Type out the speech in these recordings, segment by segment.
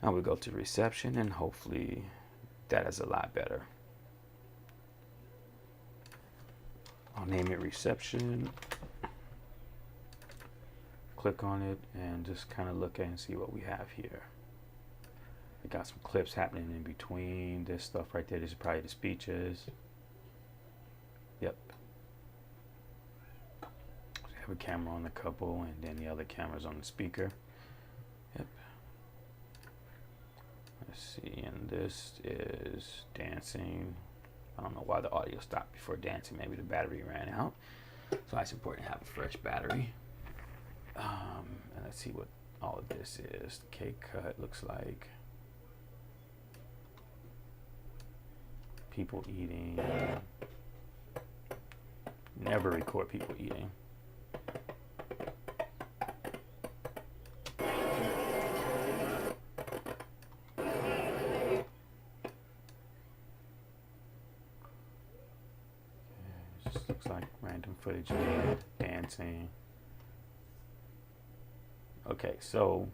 Now we go to reception, and hopefully that is a lot better. I'll name it reception. Click on it and just kind of look at and see what we have here. We got some clips happening in between this stuff right there. This is probably the speeches. Yep. So we have a camera on the couple, and then the other camera's on the speaker. Yep. Let's see, and this is dancing. I don't know why the audio stopped before dancing. Maybe the battery ran out. So it's important to have a fresh battery. And let's see what all of this is. The cake cut looks like people eating. Never record people eating. It just looks like random footage of dancing. Okay, so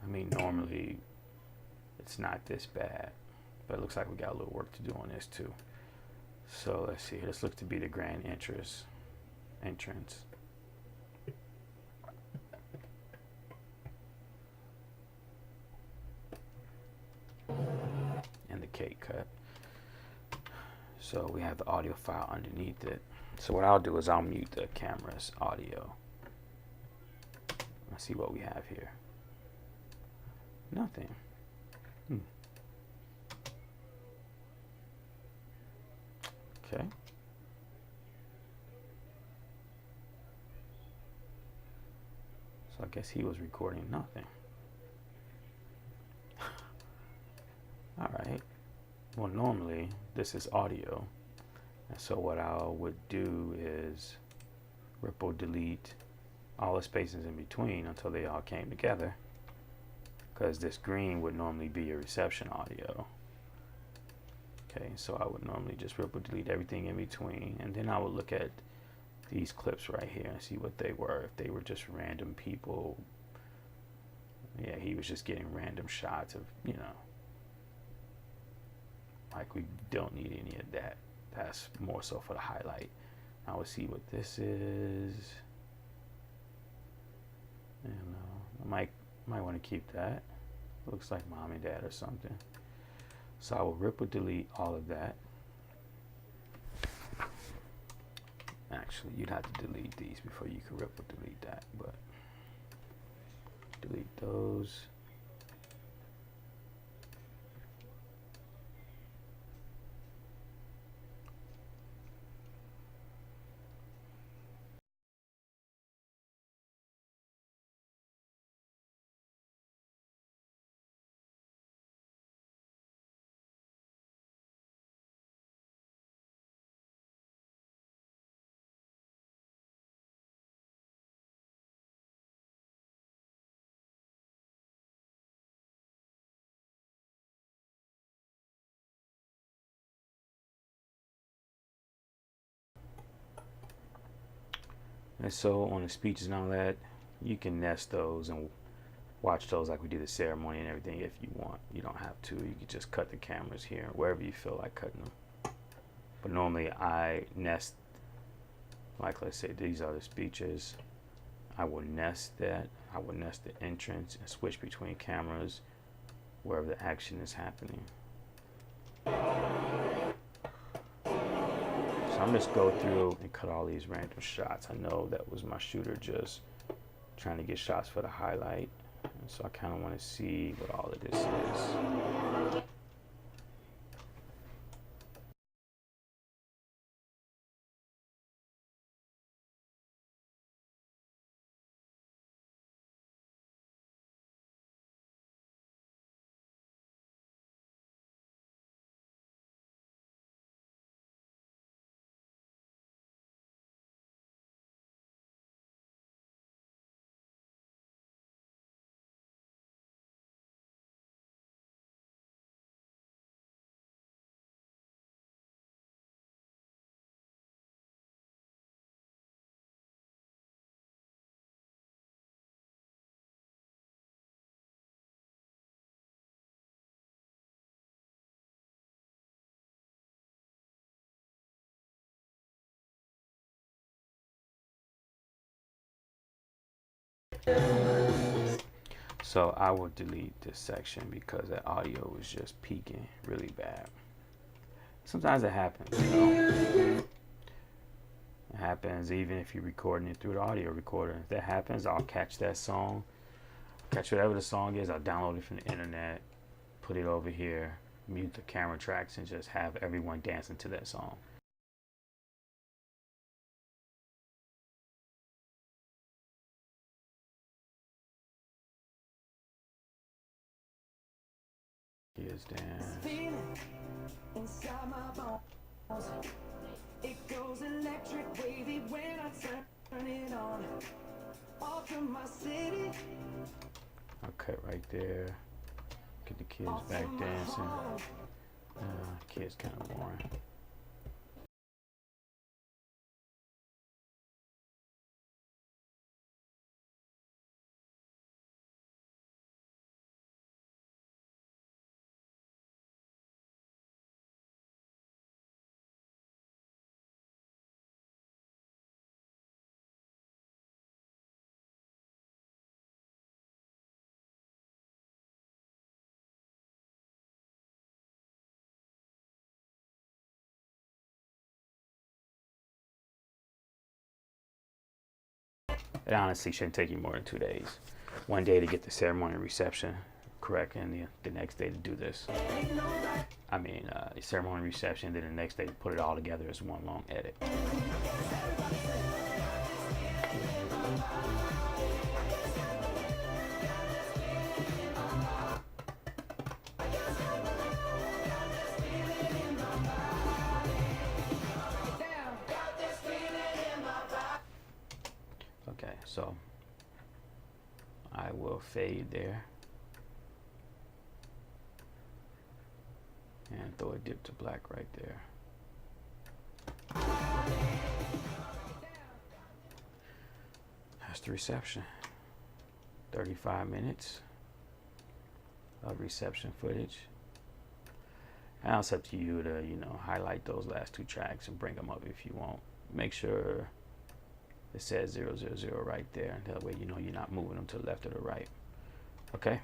I mean, normally it's not this bad, but it looks like we got a little work to do on this too. So let's see, this looks to be the grand entrance. And the cake cut. So we have the audio file underneath it. So what I'll do is I'll mute the camera's audio. Let's see what we have here. Nothing. Okay. So I guess he was recording nothing. All right. Well, normally this is audio, and so what I would do is ripple delete all the spaces in between until they all came together, because this green would normally be your reception audio. Okay, so I would normally just ripple delete everything in between, and then I would look at these clips right here and see what they were. If they were just random people, yeah, he was just getting random shots of, you know, like we don't need any of that. That's more so for the highlight. I would see what this is. And I might want to keep that. Looks like mom and dad or something. So I will ripple delete all of that. Actually, you'd have to delete these before you can ripple delete that, but delete those. And so on the speeches and all that, you can nest those and watch those like we do the ceremony and everything if you want. You don't have to. You can just cut the cameras here, wherever you feel like cutting them. But normally I nest, like let's say these are the speeches. I will nest that. I will nest the entrance and switch between cameras wherever the action is happening. So I'm just go through and cut all these random shots. I know that was my shooter just trying to get shots for the highlight. And so I kind of want to see what all of this is. So I will delete this section because that audio was just peaking really bad. Sometimes it happens, you know. It happens even if you're recording it through the audio recorder. If that happens, I'll catch that song, catch whatever the song is, I'll download it from the internet, put it over here, mute the camera tracks, and just have everyone dancing to that song. Here's dance. Inside my bones. It goes electric wavy when I turn it on. Off from my city. I'll cut right there. Get the kids back dancing. Kids kind of boring. It honestly shouldn't take you more than 2 days. 1 day to get the ceremony and reception correct, and the next day to do this. I mean, the ceremony and reception, then the next day to put it all together as one long edit. Okay, so I will fade there and throw a dip to black right there. That's the reception. 35 minutes of reception footage. Now it's up to you to, you know, highlight those last 2 tracks and bring them up if you want. Make sure it says 000 right there, and that way you know you're not moving them to the left or the right. Okay,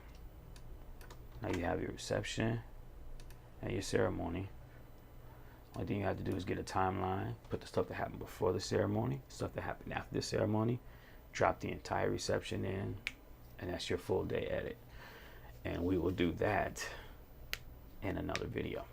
now you have your reception and your ceremony. Only thing you have to do is get a timeline, put the stuff that happened before the ceremony, stuff that happened after the ceremony, drop the entire reception in, and that's your full day edit. And we will do that in another video.